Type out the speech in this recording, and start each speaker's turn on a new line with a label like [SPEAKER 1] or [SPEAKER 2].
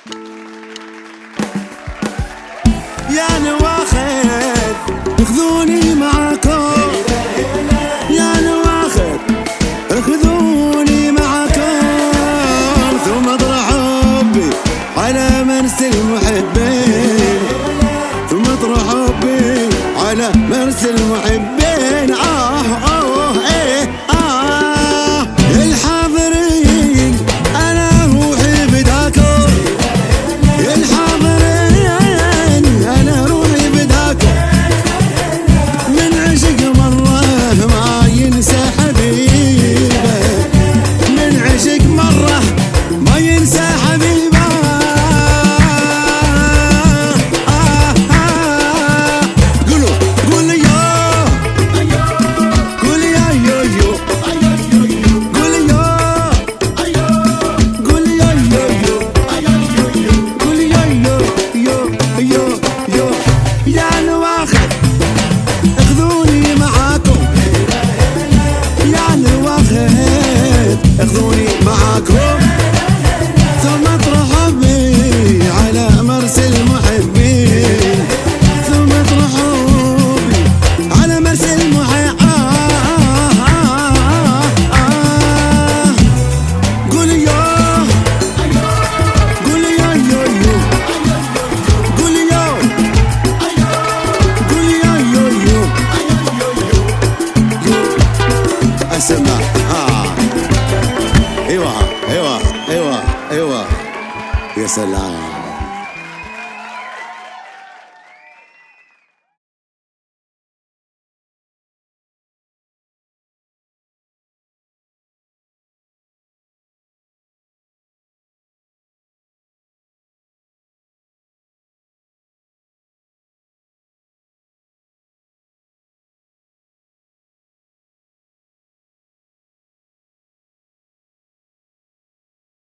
[SPEAKER 1] يا نواخذ خذوني معاكم، يا نواخذ خذوني معاكم، ثم اطرح حبي على مرسى المحبين، ثم اطرح حبي على مرسى المحبين. الحاضرين انا روحي بداكم، الحاضرين انا روحي بداكم، من عشق مره ما ينسى حبيبه، من عشق مره ما ينسى حبيبه. قولوا قول يا قول يا يو يو قول يا قول يا يو يو قول يا يو يو يو يو. يا نواخذ خذوني معاكم، يا نواخذ خذوني معاكم، ثم اطرح بي على مرسى المحبين، ثم اطرح بي على مرسى المحبين. قول يا قول يا يو يو قول يا قول يا يو يو اسمع. ايوه ايوه ايوه ايوه يا سلام.